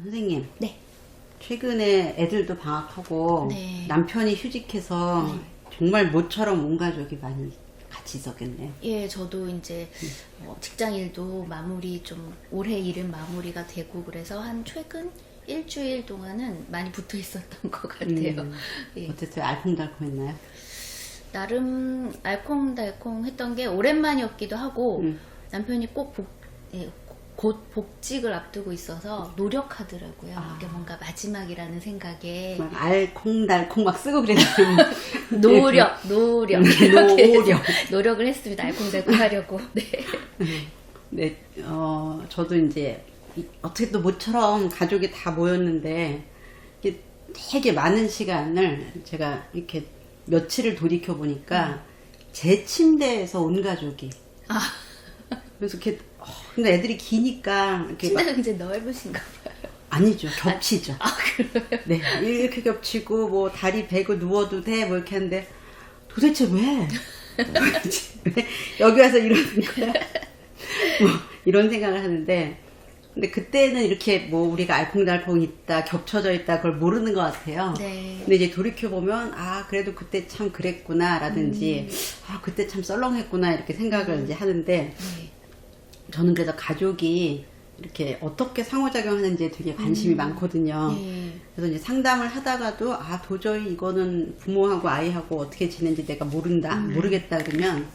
선생님, 네. 최근에 애들도 방학하고 네. 남편이 휴직해서 네. 정말 모처럼 온 가족이 많이 같이 있었겠네요. 예, 저도 이제 직장 일도 마무리 좀 올해 일은 마무리가 되고 그래서 한 최근 일주일 동안은 많이 붙어 있었던 것 같아요. 예. 어땠어요? 알콩달콩했나요? 나름 알콩달콩 했던 게 오랜만이었기도 하고 남편이 곧 복직을 앞두고 있어서 노력하더라고요. 이게 뭔가 마지막이라는 생각에 막 알콩달콩 막 쓰고 그랬는데 노력을 했습니다. 알콩달콩 하려고. 네. 네, 저도 이제 어떻게 또 모처럼 가족이 다 모였는데 이게 되게 많은 시간을 제가 이렇게 며칠을 돌이켜 보니까 제 침대에서 온 가족이 그래서 이렇게 근데 애들이 기니까 이렇게 침대가 굉장히 넓으신가 봐요. 아니죠, 겹치죠. 그래요? 네, 이렇게 겹치고 뭐 다리 베고 누워도 돼 뭐 이렇게 하는데 도대체 왜 여기 와서 이러는 거야? 뭐 이런 생각을 하는데 근데 그때는 이렇게 뭐 우리가 알콩달콩 있다 겹쳐져 있다 그걸 모르는 것 같아요. 네. 근데 이제 돌이켜보면 그래도 그때 참 그랬구나 라든지 그때 참 썰렁했구나 이렇게 생각을 이제 하는데 네. 저는 그래서 가족이 이렇게 어떻게 상호작용하는지에 되게 관심이 많거든요. 네. 그래서 이제 상담을 하다가도 도저히 이거는 부모하고 아이하고 어떻게 지내는지 내가 모르겠다 그러면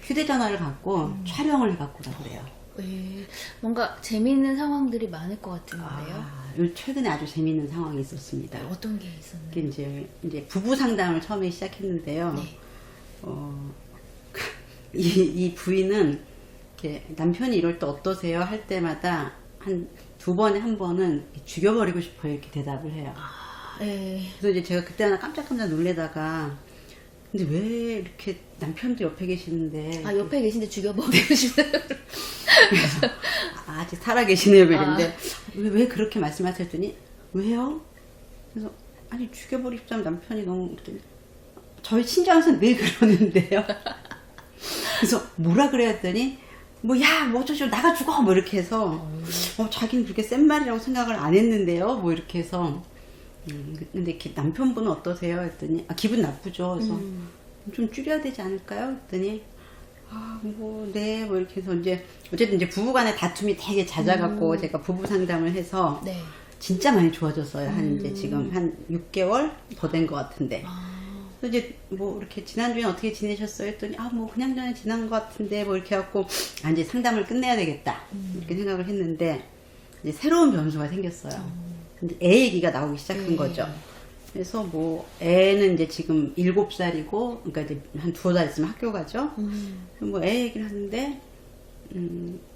휴대전화를 갖고 촬영을 해갖고 오라 그래요. 네. 뭔가 재미있는 상황들이 많을 것 같은데요. 요 최근에 아주 재미있는 상황이 있었습니다. 어떤 게 있었나요? 이게 이제 부부 상담을 처음에 시작했는데요. 네. 이 부인은 이렇게 남편이 이럴 때 어떠세요? 할 때마다 한 2번에 1번은 죽여버리고 싶어요. 이렇게 대답을 해요. 네. 그래서 이제 제가 그때 하나 깜짝깜짝 놀래다가 근데 왜 이렇게 남편도 옆에 계시는데 옆에 계신데 죽여버리고 싶어요. 아직 살아계시네요. 이랬는데 왜 그렇게 말씀하세요? 했더니 왜요? 그래서 아니 죽여버리고 싶다면 남편이 너무 저희 친정에서 늘 그러는데요. 그래서 뭐라 그래야 했더니 뭐 어쩌죠 나가 죽어 뭐 이렇게 해서 자기는 그렇게 센 말이라고 생각을 안 했는데요 뭐 이렇게 해서 근데 이렇게 남편분은 어떠세요? 했더니 기분 나쁘죠. 그래서 좀 줄여야 되지 않을까요? 했더니 네 뭐 이렇게 해서 이제 어쨌든 이제 부부간의 다툼이 되게 잦아갖고 제가 부부 상담을 해서 네. 진짜 많이 좋아졌어요. 한 이제 지금 한 6개월 더 된 것 같은데. 그래서 이제 뭐 이렇게 지난주에 어떻게 지내셨어요? 했더니 뭐 그냥 저냥 지난 것 같은데 뭐 이렇게 해갖고 이제 상담을 끝내야 되겠다 이렇게 생각을 했는데 이제 새로운 변수가 생겼어요. 근데 애 얘기가 나오기 시작한 거죠. 그래서 뭐 애는 이제 지금 7살이고 그러니까 이제 한 2달 있으면 학교 가죠. 뭐 애 얘기를 하는데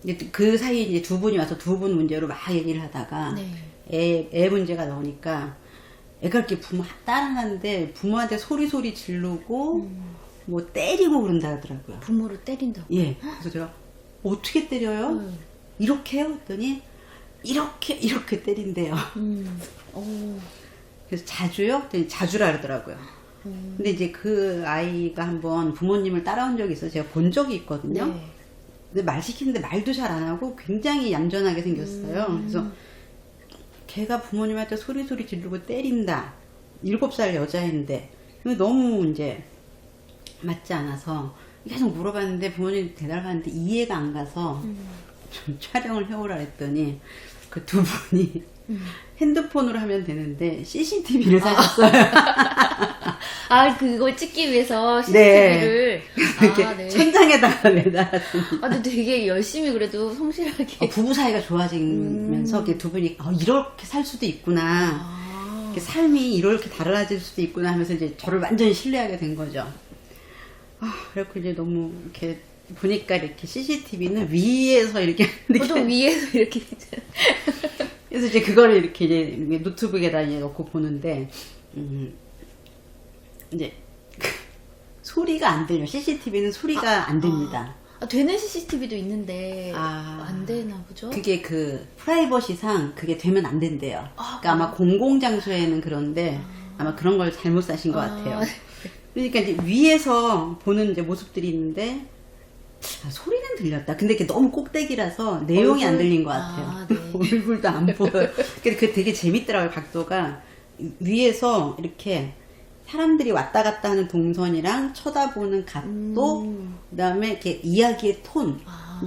이제 그 사이에 이제 2분이 와서 2분 문제로 막 얘기를 하다가 애 문제가 나오니까 애가 이렇게 부모 따라하는데 부모한테 소리 지르고 뭐 때리고 그런다 하더라고요. 부모를 때린다고? 예. 그래서 제가 어떻게 때려요? 이렇게요? 했더니 이렇게 때린대요. 그래서 자주요? 했더니 자주라 그러더라고요. 근데 이제 그 아이가 한번 부모님을 따라온 적이 있어서 제가 본 적이 있거든요. 네. 근데 말 시키는데 말도 잘 안 하고 굉장히 얌전하게 생겼어요. 그래서 걔가 부모님한테 소리 지르고 때린다. 7살 여자인데 너무 이제 맞지 않아서 계속 물어봤는데 부모님 대답을 하는데 이해가 안 가서 좀 촬영을 해오라 했더니 그 2분이 핸드폰으로 하면 되는데 CCTV를 사셨어요. 그걸 찍기 위해서 CCTV를 이렇게 네. 천장에다가 내달았습니다. 근데 되게 열심히 그래도 성실하게 부부 사이가 좋아지면서 이렇게 2분이 이렇게 살 수도 있구나. 이렇게 삶이 이렇게 달라질 수도 있구나 하면서 이제 저를 완전히 신뢰하게 된 거죠. 그래갖고 이제 너무 이렇게 보니까 이렇게 CCTV는 위에서 이렇게 보통 위에서 이렇게 그래서 이제 그거를 이렇게 이제 노트북에다 이제 넣고 보는데 이제 소리가 안 들려. CCTV는 소리가 안 됩니다. 되는 CCTV도 있는데 안 되나 보죠? 그게 그 프라이버시상 그게 되면 안 된대요. 그러니까 아마 공공장소에는 그런데 아마 그런 걸 잘못 사신 것 같아요. 그러니까 이제 위에서 보는 이제 모습들이 있는데 소리는 들렸다. 근데 그게 너무 꼭대기라서 내용이 안 들린 것 같아요. 아, 네. 얼굴도 안 보여요. 근데 그게 되게 재밌더라고요. 각도가 위에서 이렇게 사람들이 왔다 갔다 하는 동선이랑 쳐다보는 각도, 그다음에 이렇게 이야기의 톤,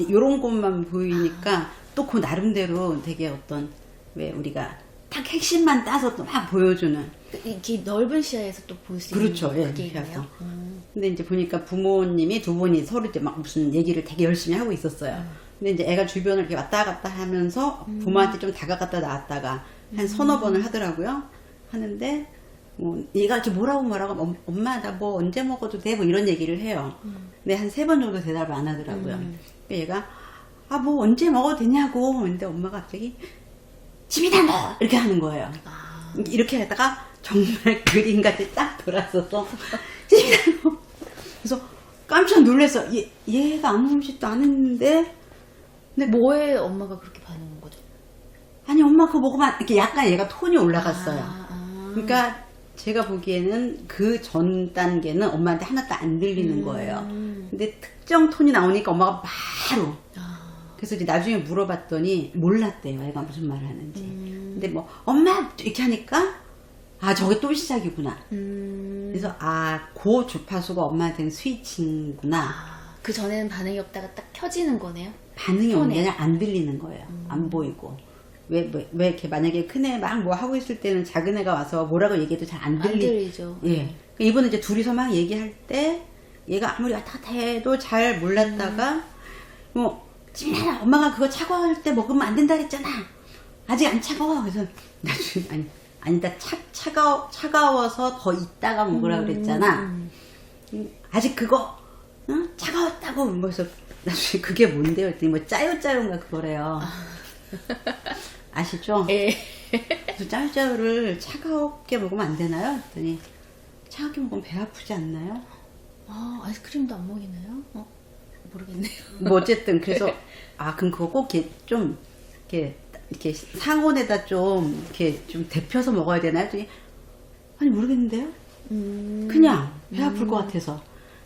이런 것만 보이니까 또 그 나름대로 되게 어떤 왜 우리가 딱 핵심만 따서 또 막 보여주는. 이렇게 넓은 시야에서 또 볼 수 있는 그렇죠. 예, 그게 있나요? 시야에서. 근데 이제 보니까 부모님이 두 분이 서로 이제 막 무슨 얘기를 되게 열심히 하고 있었어요. 근데 이제 애가 주변을 이렇게 왔다 갔다 하면서 부모한테 좀 다가갔다 나왔다가 한 서너 번을 하더라고요. 하는데 뭐 얘가 이렇게 뭐라고 엄마 나 뭐 언제 먹어도 돼? 뭐 이런 얘기를 해요. 근데 한 3번 정도 대답을 안 하더라고요. 얘가 아 뭐 언제 먹어도 되냐고. 근데 엄마가 갑자기 집이다 너 이렇게 하는 거예요. 이렇게 하다가 정말 그림같이 딱 돌아서서 집이다 너. 그래서 깜짝 놀라서 얘가 아무 짓도 안 했는데 근데 뭐에 엄마가 그렇게 반응한 거죠? 아니 엄마 그거 먹으면 이렇게 약간 얘가 톤이 올라갔어요. 아. 그러니까 제가 보기에는 그 전 단계는 엄마한테 하나도 안 들리는 거예요. 근데 특정 톤이 나오니까 엄마가 바로 그래서 이제 나중에 물어봤더니 몰랐대요. 애가 무슨 말을 하는지. 근데 뭐 엄마 이렇게 하니까 아 저게 또 시작이구나. 그래서 그 주파수가 엄마한테는 스위칭구나. 그 전에는 반응이 없다가 딱 켜지는 거네요? 반응이 오는 게 톤에. 아니라 안 들리는 거예요. 안 보이고. 왜 이렇게 만약에 큰애 막 뭐 하고 있을 때는 작은 애가 와서 뭐라고 얘기해도 잘 안 안 들리죠. 예. 이분은 이제 둘이서 막 얘기할 때 얘가 아무리 왔다 갔다 해도 잘 몰랐다가 뭐 지민아 엄마가 그거 차가울 때 먹으면 안 된다 그랬잖아. 아직 안 차가워. 그래서 나중에 아니다 차가워서 더 있다가 먹으라 그랬잖아. 아직 그거 응? 차가웠다고. 그래서 나중에 그게 뭔데요? 했더니 뭐 짜요짜요인가 그거래요. 아시죠? 예. 그래서 짜요짜요를 차갑게 먹으면 안 되나요? 했더니 차갑게 먹으면 배 아프지 않나요? 아, 아이스크림도 안 먹이나요? 모르겠네요. 뭐 어쨌든 그래서 그럼 그거 꼭 이렇게 좀 이렇게 상온에다 좀 이렇게 좀 데펴서 먹어야 되나요? 했더니 아니 모르겠는데요. 그냥 배 아플 것 같아서.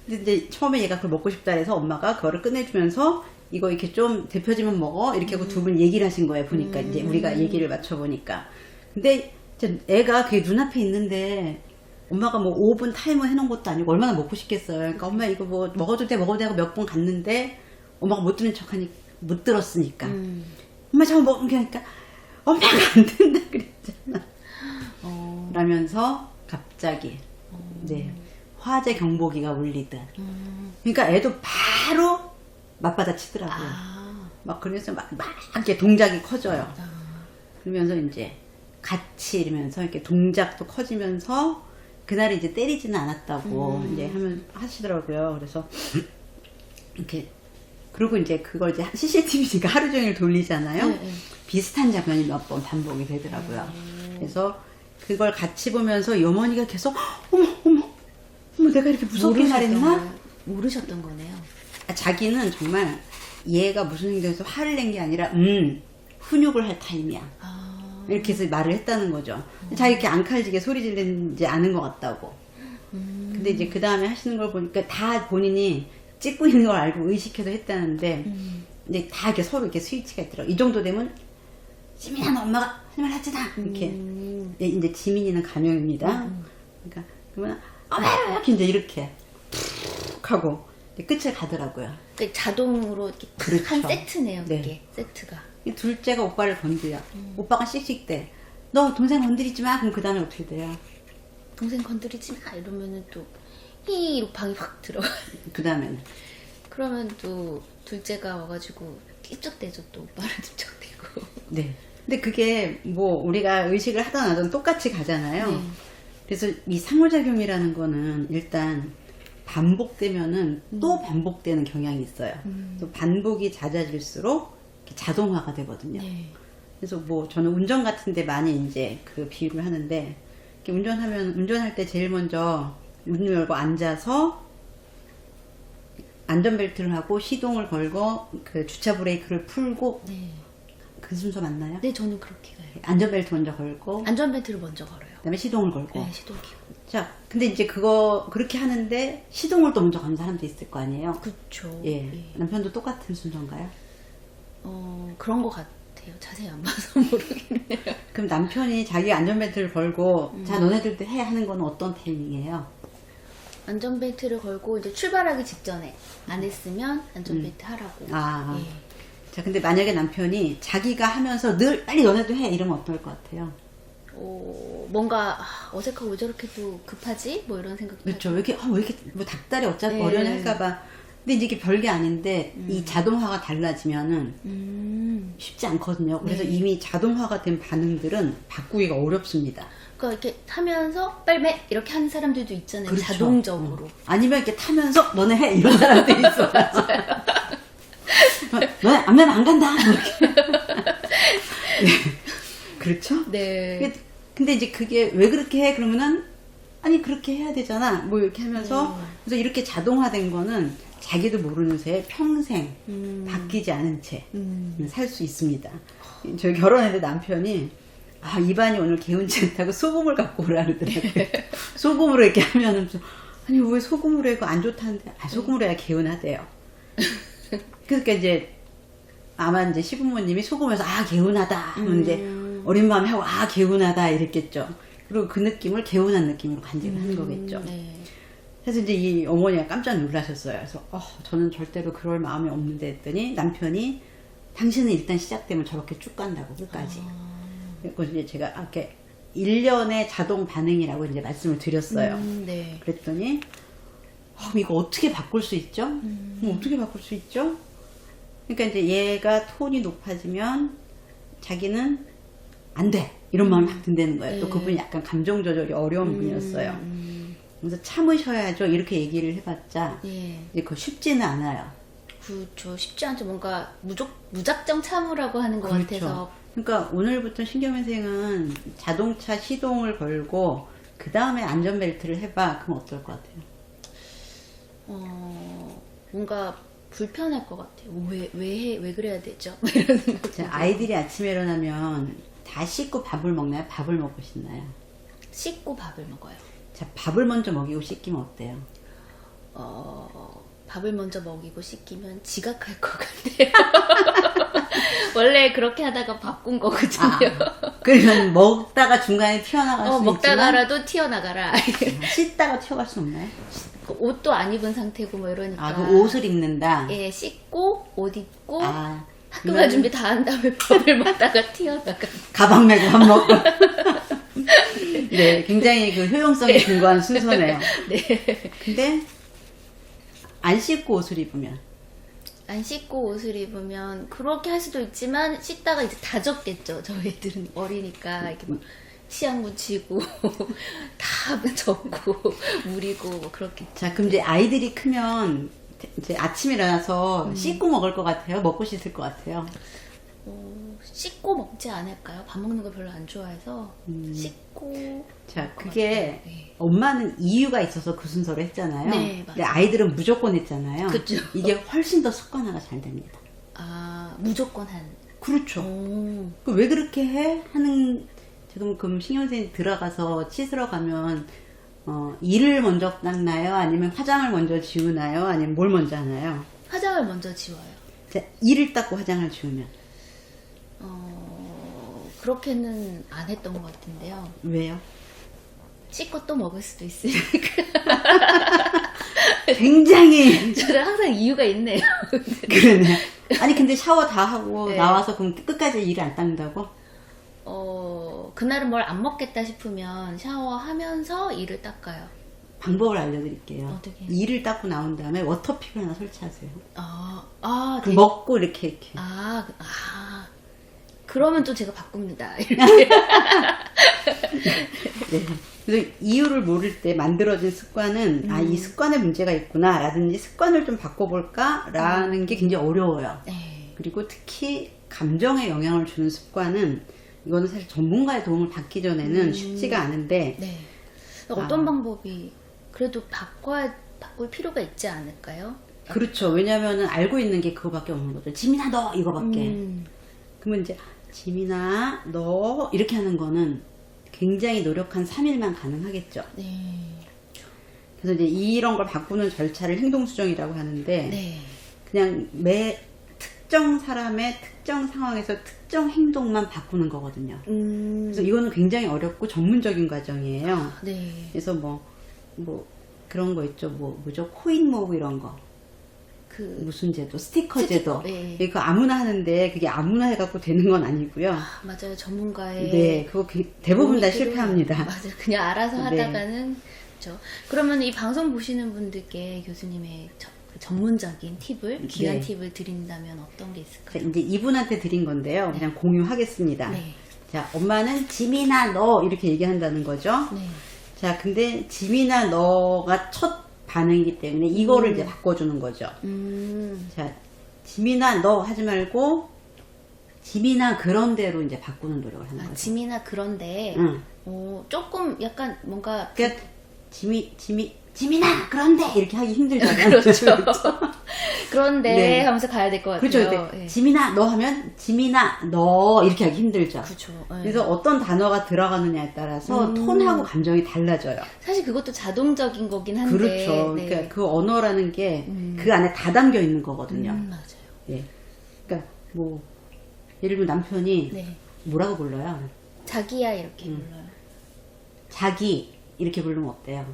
근데 이제 처음에 얘가 그걸 먹고 싶다 해서 엄마가 그거를 꺼내주면서 이거 이렇게 좀 데펴지면 먹어 이렇게 하고 두 분 얘기를 하신 거예요. 보니까 이제 우리가 얘기를 맞춰보니까. 근데 이제 애가 그게 눈앞에 있는데 엄마가 뭐 5분 타이머 해놓은 것도 아니고 얼마나 먹고 싶겠어요. 그러니까 엄마 이거 뭐 먹어도 돼 하고 몇 번 갔는데 엄마가 못 듣는 척하니 못 들었으니까 엄마 저거 먹은 게 하니까 엄마가 안 된다 그랬잖아. 라면서 갑자기 이제 화재 경보기가 울리듯. 그러니까 애도 바로 맞받아 치더라고요. 막 그러면서 막 이렇게 동작이 커져요. 그러면서 이제 같이 이러면서 이렇게 동작도 커지면서 그날은 이제 때리지는 않았다고 이제 하시더라고요. 그래서 이렇게 그리고 이제 그걸 이제 CCTV니까 하루 종일 돌리잖아요. 네. 비슷한 장면이 몇 번 반복이 되더라고요. 그래서 그걸 같이 보면서 이 어머니가 계속 어머 내가 이렇게 무섭게 말했나? 모르셨던 거네요. 자기는 정말 얘가 무슨 행동에서 화를 낸 게 아니라 훈육을 할 타임이야. 이렇게 해서 말을 했다는 거죠. 자기 이렇게 앙칼지게 소리 지르지 않은 것 같다고. 근데 이제 그 다음에 하시는 걸 보니까 다 본인이 찍고 있는 걸 알고 의식해서 했다는데 이제 다 이렇게 서로 이렇게 스위치가 있더라고. 이 정도 되면 지민아 너 엄마가 할 말 하잖아. 이렇게 이제 지민이는 가명입니다. 그러니까 그러면 엄마 이렇게 툭 하고 이제 끝을 가더라고요. 그러니까 자동으로 이렇게 그렇죠. 한 세트네요. 네. 그게 세트가. 이 둘째가 오빠를 건드려. 오빠가 씩씩대. 너 동생 건드리지 마. 그럼 그 다음에 어떻게 돼요? 동생 건드리지 마 이러면은 또 이로 방이 확 들어가. 그 다음에는 그러면 또 둘째가 와가지고 찝쩍대죠. 또 오빠를 찝쩍대고. 네. 근데 그게 뭐 우리가 의식을 하든 안 하든 똑같이 가잖아요. 네. 그래서 이 상호작용이라는 거는 일단 반복되면은 또 반복되는 경향이 있어요. 또 반복이 잦아질수록 이렇게 자동화가 되거든요. 네. 그래서 뭐 저는 운전 같은데 많이 이제 그 비유를 하는데 이렇게 운전할 때 제일 먼저 문 열고 앉아서 안전벨트를 하고 시동을 걸고 그 주차 브레이크를 풀고 네. 그 순서 맞나요? 네, 저는 그렇게 가요. 안전벨트 먼저 걸고 안전벨트를 먼저 걸어요. 그다음에 시동을 걸고 네, 시동 켜고. 자, 근데 이제 그렇게 하는데 시동을 또 먼저 거는 사람도 있을 거 아니에요? 그쵸. 예. 남편도 똑같은 순서인가요? 그런 것 같아요. 자세히 안 봐서 모르겠네요. 그럼 남편이 자기 안전벨트를 걸고, 자, 너네들도 해 하는 건 어떤 타이밍이에요? 안전벨트를 걸고 이제 출발하기 직전에 안 했으면 안전벨트 하라고. 아. 예. 자, 근데 만약에 남편이 자기가 하면서 늘 빨리 너네도 해 이러면 어떨 것 같아요? 뭔가 어색하고 왜 저렇게 또 급하지? 뭐 이런 생각도 그렇죠. 왜 이렇게 뭐 닭다리 어차피 네. 어련히 할까봐. 근데 이제 이게 별게 아닌데 이 자동화가 달라지면은 쉽지 않거든요. 그래서 네. 이미 자동화가 된 반응들은 바꾸기가 어렵습니다. 그러니까 이렇게 타면서 빨리 매 이렇게 하는 사람들도 있잖아요. 그렇죠. 자동적으로. 아니면 이렇게 타면서 너네 해 이런 사람들이 있어. 너네 안 매면 안 간다. 이렇게. 네. 그렇죠? 네. 근데 이제 그게 왜 그렇게 해? 그러면은 아니 그렇게 해야 되잖아. 뭐 이렇게 하면서 그래서 이렇게 자동화된 거는 자기도 모르는 새에 평생 바뀌지 않은 채 살 수 있습니다. 저희 결혼했는데 남편이 이반이 오늘 개운치 않다고 소금을 갖고 오라 그러더라고요. 소금으로 이렇게 하면은 아니 왜 소금으로 해고 안 좋다는데 소금으로 해야 개운하대요. 그러니까 이제 아마 이제 시부모님이 소금에서 개운하다 하면 이제 어린 마음에 하고 개운하다 이랬겠죠. 그리고 그 느낌을 개운한 느낌으로 간직을 하는 거겠죠. 네. 그래서 이제 이 어머니가 깜짝 놀라셨어요. 그래서 저는 절대로 그럴 마음이 없는데 했더니 남편이 당신은 일단 시작되면 저렇게 쭉 간다고 끝까지. 그래서 이제 제가 이렇게 1년의 자동 반응이라고 이제 말씀을 드렸어요. 네. 그랬더니 이거 어떻게 바꿀 수 있죠? 어떻게 바꿀 수 있죠? 그러니까 이제 얘가 톤이 높아지면 자기는 안 돼. 이런 마음이 막 든다는 거예요. 또 그분이 약간 감정 조절이 어려운 분이었어요. 그래서 참으셔야죠. 이렇게 얘기를 해봤자 예. 이제 그거 쉽지는 않아요. 그렇죠. 쉽지 않죠. 뭔가 무작정 참으라고 하는 것 같아서. 그러니까 오늘부터 신경민생은 자동차 시동을 걸고 그 다음에 안전벨트를 해봐. 그럼 어떨 것 같아요? 뭔가 불편할 것 같아요. 왜 그래야 되죠? 이런 생각. 자, 아이들이 아침에 일어나면 다 씻고 밥을 먹나요? 밥을 먹고 씻나요? 씻고 밥을 먹어요. 자, 밥을 먼저 먹이고 씻기면 어때요? 밥을 먼저 먹이고 씻기면 지각할 것 같아요. 원래 그렇게 하다가 바꾼 거거든요. 그러면 먹다가 중간에 튀어나갈 수 있지만 먹다가라도 튀어나가라. 씻다가 튀어갈 수 없나요? 옷도 안 입은 상태고 뭐 이러니까. 그 옷을 입는다? 예, 씻고 옷 입고 학교 그러면- 갈 준비 다 한 다음에 밥을 먹다가 튀어나가. 가방 메고 밥 먹고. 네, 굉장히 그 효용성에 근거한 순서네요. 네. 근데 안 씻고 옷을 입으면 안 씻고 옷을 입으면 그렇게 할 수도 있지만 씻다가 이제 다 젖겠죠. 저희들은 어리니까 이렇게 막 치약 묻히고 다 젖고 물이고 뭐 그렇게. 자, 그럼 이제 아이들이 크면 이제 아침에 일어나서 씻고 먹을 것 같아요? 먹고 씻을 것 같아요? 씻고 먹지 않을까요? 밥 먹는 거 별로 안 좋아해서 씻고. 자, 먹을 것 그게 같아요. 네. 엄마는 이유가 있어서 그 순서를 했잖아요. 네, 근데 맞아요. 아이들은 무조건 했잖아요. 그쵸. 이게 훨씬 더 습관화가 잘 됩니다. 무조건 한. 그렇죠. 오. 왜 그렇게 해? 하는 지금 신경생이 들어가서 씻으러 가면 이를 먼저 닦나요? 아니면 화장을 먼저 지우나요? 아니면 뭘 먼저 하나요? 화장을 먼저 지워요. 자, 이를 닦고 화장을 지우면 그렇게는 안 했던 것 같은데요. 왜요? 씻고 또 먹을 수도 있으니까. 굉장히 저는 항상 이유가 있네요. 그러네. 아니 근데 샤워 다 하고 네. 나와서 그럼 끝까지 이를 안 닦는다고? 그날은 뭘 안 먹겠다 싶으면 샤워하면서 이를 닦아요. 방법을 알려드릴게요. 어떻게? 이를 닦고 나온 다음에 워터픽을 하나 설치하세요. 네. 먹고 이렇게. 그러면 또 제가 바꿉니다. 네. 그래서 이유를 모를 때 만들어진 습관은 이 습관에 문제가 있구나 라든지 습관을 좀 바꿔볼까 라는 게 굉장히 어려워요. 네. 그리고 특히 감정에 영향을 주는 습관은 이거는 사실 전문가의 도움을 받기 전에는 쉽지가 않은데 네. 어떤 방법이 그래도 바꿀 필요가 있지 않을까요? 그렇죠. 왜냐면은 알고 있는 게 그거밖에 없는 거죠. 지민아 너 이거밖에. 그러면 이제 지민아 너 이렇게 하는 거는 굉장히 노력한 3일만 가능하겠죠. 네. 그래서 이제 이런 걸 바꾸는 절차를 행동수정이라고 하는데 네. 그냥 매 특정 사람의 특정 상황에서 특정 행동만 바꾸는 거거든요. 그래서 이거는 굉장히 어렵고 전문적인 과정이에요. 네. 그래서 뭐 그런 거 있죠. 뭐죠? 코인 모으고 이런 거. 그 무슨 제도? 스티커 제도. 네. 그거 아무나 하는데 그게 아무나 해갖고 되는 건 아니고요. 맞아요. 전문가의 네, 그거 대부분 다 도움이 실패합니다. 필요해요. 맞아요. 그냥 알아서 네. 하다가는 그렇죠. 그러면 이 방송 보시는 분들께 교수님의 전문적인 팁을 귀한 네. 팁을 드린다면 어떤 게 있을까요? 자, 이제 이분한테 드린 건데요. 그냥 공유하겠습니다. 네. 자, 엄마는 지민아 너 이렇게 얘기한다는 거죠. 네. 자, 근데 지민아 너가 첫 반응이기 때문에 이거를 이제 바꿔주는 거죠. 자, 지민아 너 하지 말고 지민아 그런 대로 이제 바꾸는 노력을 하는 거죠. 지민아 그런데 응. 조금 약간 뭔가 그러니까 지민아 그런데 이렇게 하기 힘들잖아요. 그렇죠. 그런데 네. 하면서 가야 될 것 같아요. 그렇죠. 네. 지민아 너 하면 지민아 너 이렇게 하기 힘들죠. 그렇죠. 네. 그래서 어떤 단어가 들어가느냐에 따라서 톤하고 감정이 달라져요. 사실 그것도 자동적인 거긴 한데. 그렇죠. 네. 그러니까 그 언어라는 게 그 안에 다 담겨 있는 거거든요. 맞아요. 예. 그러니까 뭐 예를 들면 남편이 네. 뭐라고 불러요? 자기야 이렇게 불러요. 자기 이렇게 부르면 어때요?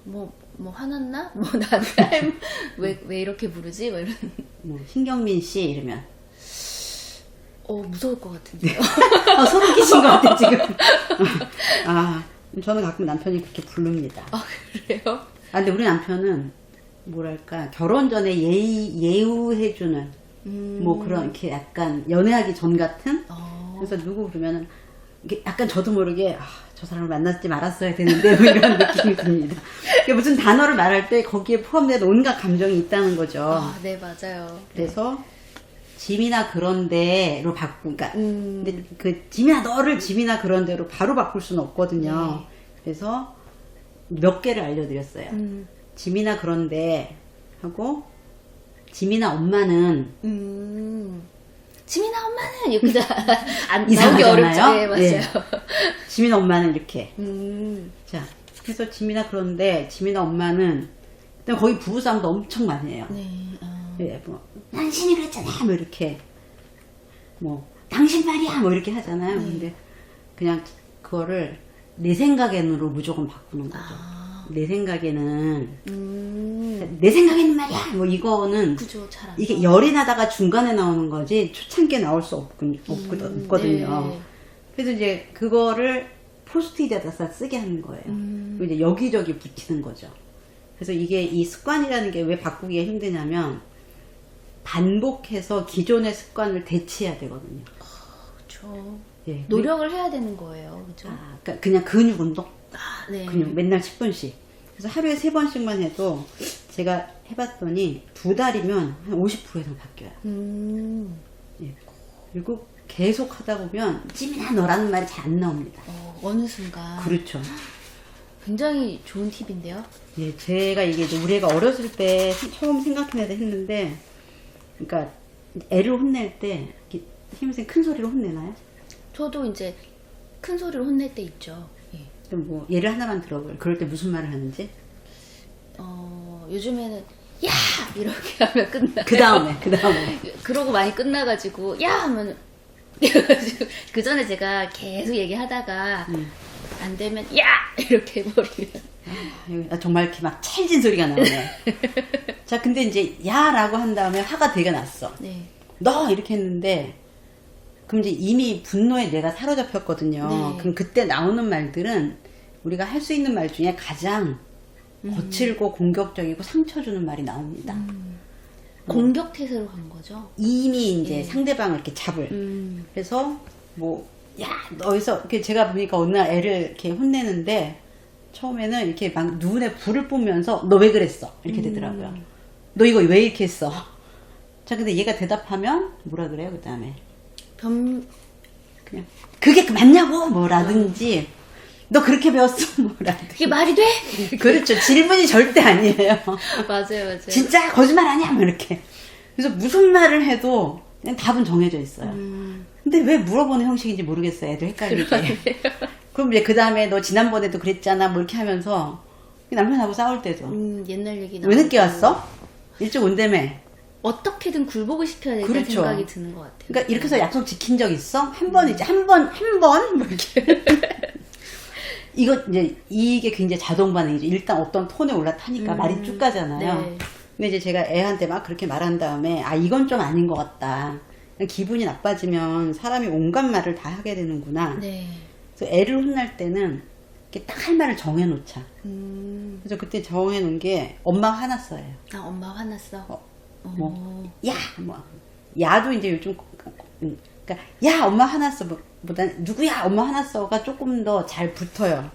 뭐 화났나? 뭐 나한테 왜 이렇게 부르지? 뭐 이런. 뭐 신경민 씨 이러면 무서울 것 같은데요. 소름 끼친 것 같아 지금. 저는 가끔 남편이 그렇게 부릅니다. 아 그래요? 근데 우리 남편은 뭐랄까 결혼 전에 예우해주는 뭐 그런 이렇게 약간 연애하기 전 같은. 그래서 누구 그러면은 이게 약간 저도 모르게 저 사람을 만났지 말았어야 되는데 뭐 이런 느낌이 듭니다. 그러니까 무슨 단어를 말할 때 거기에 포함된 온갖 감정이 있다는 거죠. 네 맞아요. 그래서 지민아 그런데로 바꾸니까 근데 그 지민아 너를 지민아 그런데로 바로 바꿀 수는 없거든요. 그래서 몇 개를 알려드렸어요. 지민아 그런데 하고 지민아 엄마는 지민아 엄마는 이렇게 안 나오기 이상하잖아요. 어렵죠. 네 맞아요. 네. 지민아 엄마는 이렇게. 음. 자, 그래서 지민아 그런데 지민아 엄마는 일단 거기 부부싸움도 엄청 많이 해요. 네. 예, 뭐 당신이 그랬잖아 뭐 이렇게 뭐 당신 말이야 뭐 이렇게 하잖아요. 근데 그냥 그거를 내 생각에는으로 무조건 바꾸는 거죠. 내 생각에는 내 생각에는 말이야 뭐 이거는 그죠 잘 안. 이게 열이 나다가 중간에 나오는 거지 초창기에 나올 수 없거든요. 네. 그래서 이제 그거를 포스트잇에다 쓰게 하는 거예요. 그리고 이제 여기저기 붙이는 거죠. 그래서 이게 이 습관이라는 게 왜 바꾸기가 힘드냐면 반복해서 기존의 습관을 대체해야 되거든요. 그렇죠. 예, 노력을 해야 되는 거예요. 그죠? 그러니까 그냥 근육 운동. 네. 근육 맨날 10분씩. 그래서 하루에 3번씩만 해도 제가 해봤더니 2달이면 한 50% 이상 바뀌어요. 예. 그리고 계속 하다 보면 지민아 너라는 말이 잘 안 나옵니다. 어느 순간. 그렇죠. 굉장히 좋은 팁인데요. 예, 제가 이게 이제 우리 애가 어렸을 때 처음 생각해내다 했는데, 그러니까 애를 혼낼 때 선생님 큰 소리로 혼내나요? 저도 이제 큰 소리로 혼낼 때 있죠. 예. 그럼 뭐 예를 하나만 들어봐요. 그럴 때 무슨 말을 하는지? 요즘에는 야 이렇게 하면 끝나. 그 다음에. 그러고 많이 끝나가지고 야 하면 그 전에 제가 계속 얘기하다가 안 되면 야 이렇게 해버리면. 정말 이렇게 막 찰진 소리가 나오네요. 자, 근데 이제 야라고 한 다음에 화가 되게 났어. 네. 너 이렇게 했는데 그럼 이제 이미 분노에 내가 사로잡혔거든요. 네. 그럼 그때 나오는 말들은 우리가 할 수 있는 말 중에 가장 거칠고 공격적이고 상처 주는 말이 나옵니다. 공격 태세로 간 거죠. 이미 이제 상대방을 이렇게 잡을. 그래서 뭐 야 너에서 이렇게 제가 보니까 어느 날 애를 이렇게 혼내는데 처음에는 이렇게 막 눈에 불을 뿜면서 너 왜 그랬어 이렇게 되더라고요. 너 이거 왜 이렇게 했어? 자, 근데 얘가 대답하면 뭐라 그래요? 그 다음에 그냥 그게 맞냐고 뭐라든지 너 그렇게 배웠어 뭐라든지. 그게 말이 돼? 그렇죠. 질문이 절대 아니에요. 맞아요. 진짜 거짓말 아니야 뭐 이렇게. 그래서 무슨 말을 해도 그냥 답은 정해져 있어요. 근데 왜 물어보는 형식인지 모르겠어요. 애들 헷갈리게. 그럼 이제 그 다음에 너 지난번에도 그랬잖아. 뭐 이렇게 하면서 남편하고 싸울 때도 옛날 얘기 왜 늦게 왔어? 일찍 온다며. 어떻게든 굴복을 시켜야 되는 그렇죠. 생각이 드는 것 같아요. 그러니까 이렇게 해서 약속 지킨 적 있어? 한 번이지. 한 번? 뭐 이렇게. 이거 이제 이게 굉장히 자동 반응이죠. 일단 어떤 톤에 올라타니까 말이 쭉 가잖아요. 네. 근데 이제 제가 애한테 막 그렇게 말한 다음에 아 이건 좀 아닌 것 같다. 기분이 나빠지면 사람이 온갖 말을 다 하게 되는구나. 네. 그래서 애를 혼날 때는 이렇게 딱 할 말을 정해놓자. 그래서 그때 정해놓은 게 엄마 화났어요. 아, 엄마 화났어? 뭐, 야! 뭐, 야도 이제 요즘, 그러니까, 야! 엄마 화났어. 보다 누구야! 엄마 화났어가 조금 더 잘 붙어요.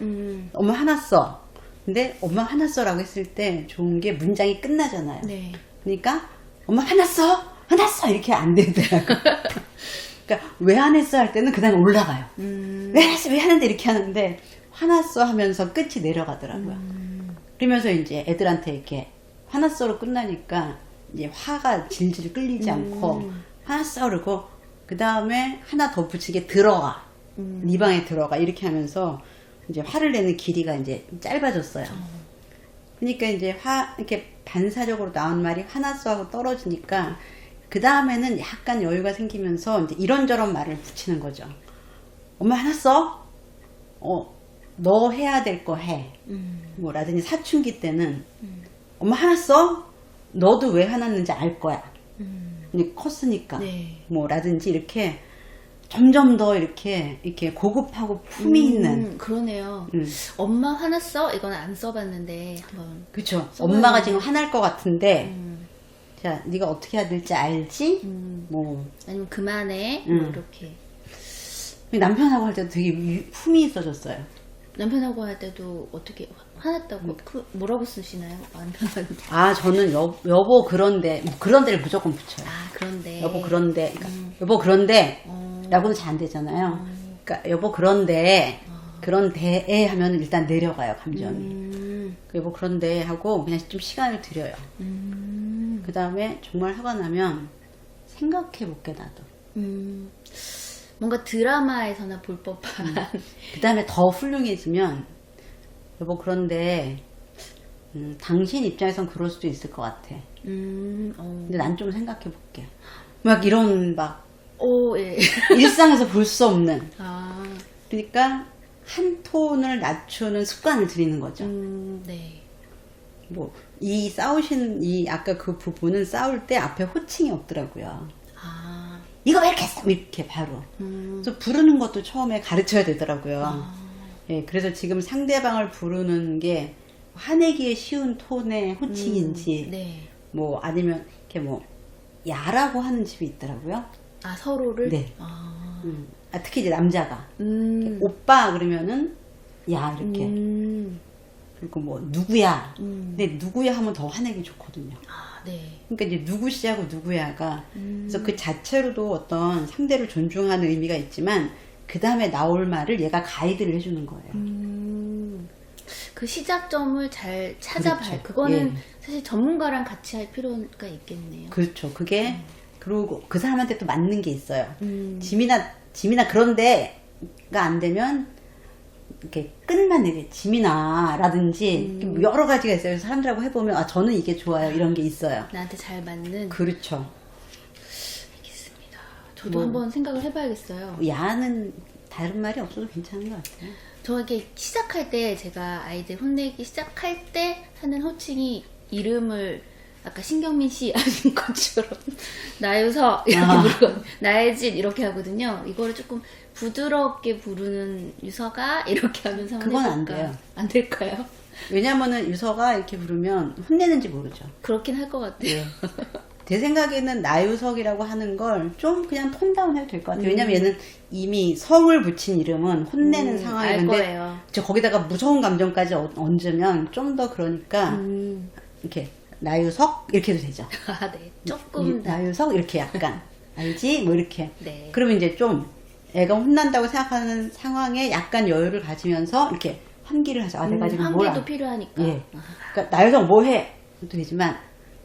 엄마 화났어. 근데 엄마 화났어라고 했을 때 좋은 게 문장이 끝나잖아요. 네. 그러니까, 엄마 화났어! 화났어! 이렇게 안 되더라고요. 그러니까, 왜 화냈어? 할 때는 그 다음에 올라가요. 왜 화냈어? 왜 하는데? 이렇게 하는데, 화났어 하면서 끝이 내려가더라고요. 그러면서 이제 애들한테 이렇게 화났어로 끝나니까 이제 화가 질질 끌리지 않고 화났어 그러고 그 다음에 하나 더 붙이게 들어가. 네 방에 들어가. 이렇게 하면서 이제 화를 내는 길이가 이제 짧아졌어요. 그러니까 이제 이렇게 반사적으로 나온 말이 화났어 하고 떨어지니까 그 다음에는 약간 여유가 생기면서 이제 이런저런 말을 붙이는 거죠. 엄마 화났어? 너 해야 될 거 해. 뭐 라든지 사춘기 때는 엄마 화났어? 너도 왜 화났는지 알 거야. 이제 컸으니까. 네. 뭐 라든지 이렇게 점점 더 이렇게 고급하고 품이 있는. 그러네요. 엄마 화났어? 이건 안 써봤는데 한번. 그렇죠. 써봐야겠네. 엄마가 지금 화날 것 같은데 자 네가 어떻게 해야 될지 알지? 뭐 아니면 그만해. 뭐 이렇게. 남편하고 할 때도 되게 품이 있어졌어요. 남편하고 할 때도 어떻게 화났다고 뭐라고 쓰시나요? 남편한테. 아 저는 여보 그런데 뭐 그런데를 무조건 붙여요. 아, 그런데. 여보 그런데 그러니까 여보 그런데 라고는 잘 안 되잖아요. 그러니까 여보 그런데에 하면 일단 내려가요 감정이. 여보 그런데 하고 그냥 좀 시간을 들여요. 그 다음에 정말 화가 나면 생각해 볼게 나도. 뭔가 드라마에서나 볼 법한. 그 다음에 더 훌륭해지면 여보 그런데 당신 입장에선 그럴 수도 있을 것 같아. 근데 난 좀 생각해 볼게. 막 이런 막 오, 예. 일상에서 볼 수 없는. 아, 그러니까 한 톤을 낮추는 습관을 들이는 거죠. 네. 뭐 이 아까 그 부분은 싸울 때 앞에 호칭이 없더라고요. 아, 이거 왜 이렇게 했어? 이렇게 바로. 그래서 부르는 것도 처음에 가르쳐야 되더라고요. 예, 그래서 지금 상대방을 부르는 게 화내기에 쉬운 톤의 호칭인지, 네. 뭐 아니면 이렇게 뭐 야라고 하는 집이 있더라고요. 아, 서로를? 네. 아, 특히 이제 남자가 음, 오빠 그러면은 야 이렇게 그리고 뭐 누구야. 근데 누구야 하면 더 화내기 좋거든요. 아, 네. 그러니까 이제 누구씨하고 누구야가 그래서 그 자체로도 어떤 상대를 존중하는 의미가 있지만 그 다음에 나올 말을 얘가 가이드를 해주는 거예요. 그 시작점을 잘 찾아봐요. 그렇죠. 그거는 예. 사실 전문가랑 같이 할 필요가 있겠네요. 그렇죠. 그게 그리고 그 사람한테 또 맞는 게 있어요. 지민아 그런데가 안 되면 이렇게 끝만 내게 지민아라든지 여러 가지가 있어요. 그래서 사람들하고 해보면 아 저는 이게 좋아요. 이런 게 있어요. 나한테 잘 맞는. 그렇죠. 알겠습니다. 저도 뭐. 한번 생각을 해봐야겠어요. 야는 다른 말이 없어도 괜찮은 것 같아요. 저 이렇게 시작할 때 제가 아이들 혼내기 시작할 때 하는 호칭이 이름을 아까 신경민 씨 하신 것처럼 나유서 이렇게 부르고 나혜진 이렇게 하거든요. 이거를 조금 부드럽게 부르는 유서가 이렇게 하면서 그건 안 돼요. 안 될까요? 왜냐면은 유서가 이렇게 부르면 혼내는지 모르죠. 그렇긴 할 것 같아요. 제 생각에는 나유석이라고 하는 걸 좀 그냥 톤다운 해도 될 것 같아요. 왜냐면 얘는 이미 성을 붙인 이름은 혼내는 알 상황인데 거예요. 거기다가 무서운 감정까지 얹으면 좀 더 그러니까 이렇게 나유석 이렇게 해도 되죠. 아, 네. 조금 더. 나유석 이렇게 약간 알지? 뭐 이렇게. 네. 그러면 이제 좀 애가 혼난다고 생각하는 상황에 약간 여유를 가지면서 이렇게 환기를 하죠. 아 내가 지금 뭘 환기도 필요하니까. 예. 그러니까 나유석 뭐 해? 그것도 되지만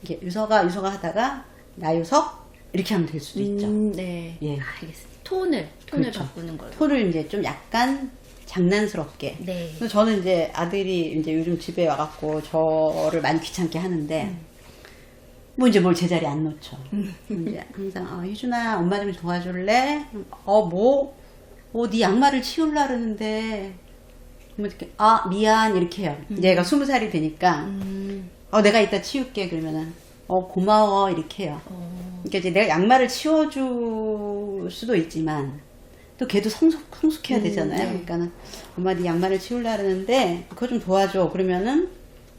이게 유서가 하다가 나유석 이렇게 하면 될 수도 있죠. 네. 예. 알겠습니다. 톤을 그렇죠. 바꾸는 걸로. 톤을 이제 좀 약간 장난스럽게. 네. 그래서 저는 이제 아들이 이제 요즘 집에 와갖고 저를 많이 귀찮게 하는데, 뭐 이제 뭘 제자리에 안 놓죠. 이제 항상, 유준아, 엄마 좀 도와줄래? 네 양말을 치우려 그러는데, 뭐 이렇게, 미안, 이렇게 해요. 얘가 20살이 되니까, 내가 이따 치울게. 그러면은, 고마워, 이렇게 해요. 그러니까 이제 내가 양말을 치워줄 수도 있지만, 또 걔도 성숙해야 되잖아요. 네. 그러니까는 엄마 네 양말을 치우려 하는데 그거 좀 도와줘. 그러면은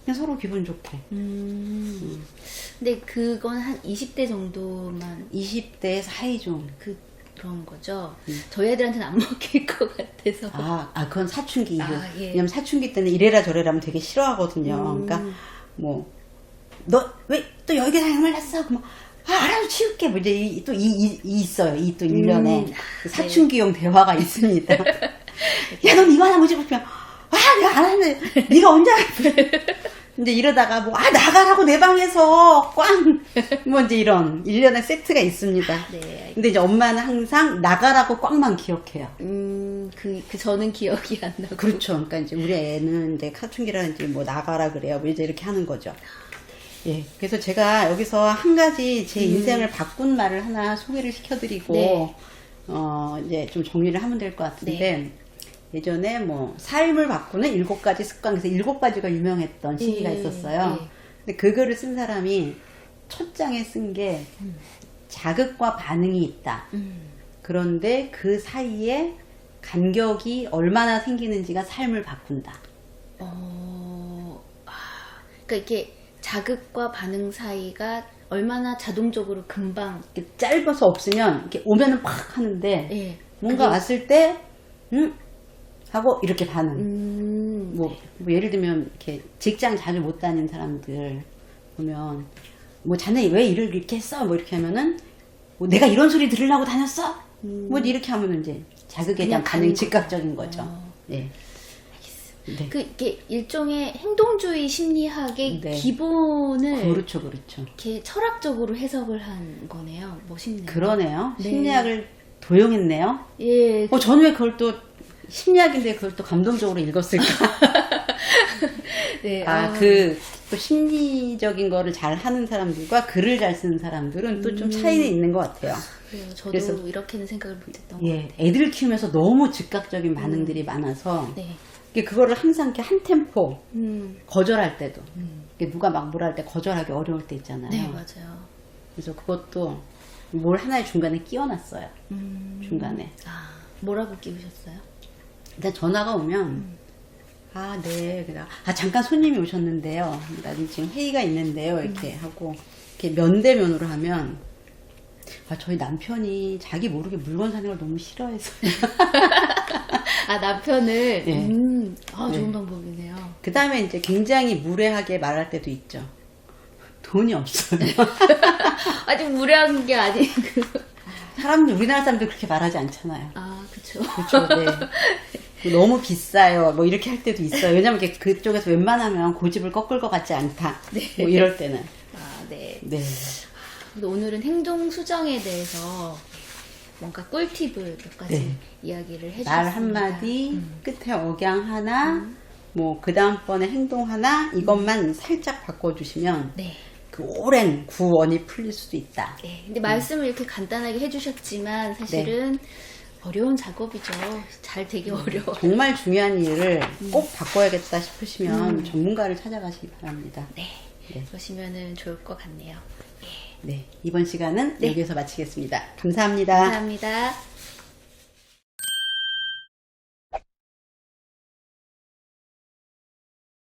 그냥 서로 기분 좋게. 근데 그건 한 20대 정도만 20대 사이좋은. 그런 거죠. 저희 애들한테는 안 먹힐 것 같아서. 그건 사춘기 이후. 예. 왜냐면 사춘기 때는 이래라 저래라 하면 되게 싫어하거든요. 그러니까 뭐 너 왜 또 여기다 양말 놨어? 그럼 알아서 치울게. 뭐 이제 또 있어요. 이 또 일련의 사춘기용 대화가 있습니다. 야, 넌 이거 하나 뭐지? 그러면 내가 안 하는데 네가 언제 이제 이러다가 나가라고 내 방에서 뭐 이제 이런 일련의 세트가 있습니다. 네. 근데 이제 엄마는 항상 나가라고 꽝만 기억해요. 저는 기억이 안 나고. 그렇죠. 그러니까 이제 우리 애는 이제 사춘기라든지 뭐 나가라 그래요. 뭐 이제 이렇게 하는 거죠. 예. 그래서 제가 여기서 한 가지 제 인생을 바꾼 말을 하나 소개를 시켜드리고, 네. 이제 좀 정리를 하면 될 것 같은데, 예전에 뭐, 삶을 바꾸는 7가지 습관, 그래서 7가지가 유명했던 시기가 있었어요. 근데 그 글을 쓴 사람이 첫 장에 쓴 게, 자극과 반응이 있다. 그런데 그 사이에 간격이 얼마나 생기는지가 삶을 바꾼다. 그러니까 이렇게 자극과 반응 사이가 얼마나 자동적으로 금방 이렇게 짧아서 없으면 이렇게 오면은 팍 하는데 뭔가 그게- 왔을 때 하고 이렇게 반응. 뭐 예를 들면 이렇게 직장 자주 못 다니는 사람들 보면 뭐 자네 왜 일을 이렇게 했어? 뭐 이렇게 하면은 뭐 내가 이런 소리 들으려고 다녔어? 뭐 이렇게 하면은 이제 자극에 대한 그냥 반응이 가는 즉각적인 거죠. 네. 네. 이게 일종의 행동주의 심리학의 네. 기본을 그렇죠, 그렇죠. 이렇게 철학적으로 해석을 한 거네요. 멋있네요. 그러네요. 네. 심리학을 도용했네요. 예. 저는 왜 그걸 또 심리학인데 그걸 또 감동적으로 읽었을까? 네. 또 심리적인 거를 잘 하는 사람들과 글을 잘 쓰는 사람들은 또 좀 차이는 있는 것 같아요. 그래요. 저도 그래서- 이렇게는 생각을 못했던 것 예, 같아요. 애들 키우면서 너무 즉각적인 반응들이 많아서 네. 그거를 항상 이렇게 한 템포 거절할 때도 음. 이게 누가 막 뭐라 할 때 거절하기 어려울 때 있잖아요. 네, 맞아요. 그래서 그것도 뭘 하나의 중간에 끼워놨어요. 중간에. 뭐라고 끼우셨어요? 일단 전화가 오면 네. 잠깐 손님이 오셨는데요. 나는 지금 회의가 있는데요. 이렇게 하고 이렇게 면대면으로 하면 저희 남편이 자기 모르게 물건 사는 걸 너무 싫어해서 남편을. 네. 좋은 방법이네요. 그 다음에 이제 굉장히 무례하게 말할 때도 있죠. 돈이 없어요. 아직 무례한 게 아니고. 우리나라 사람들 그렇게 말하지 않잖아요. 그쵸. 그렇죠. 네. 너무 비싸요. 뭐 이렇게 할 때도 있어요. 왜냐면 그쪽에서 웬만하면 고집을 꺾을 것 같지 않다. 뭐 이럴 때는. 네. 네. 근데 오늘은 행동 수정에 대해서 뭔가 꿀팁을 몇 가지 네. 이야기를 해주셨습니다. 말 한마디, 끝에 억양 하나, 뭐 그 다음번에 행동 하나 이것만 살짝 바꿔주시면 네. 그 오랜 구원이 풀릴 수도 있다. 네. 근데 말씀을 이렇게 간단하게 해주셨지만 사실은 어려운 작업이죠. 잘 되기 어려워. 정말 중요한 일을 꼭 바꿔야겠다 싶으시면 전문가를 찾아가시기 바랍니다. 네. 그러시면은 좋을 것 같네요. 네, 이번 시간은 여기서 마치겠습니다. 감사합니다. 감사합니다.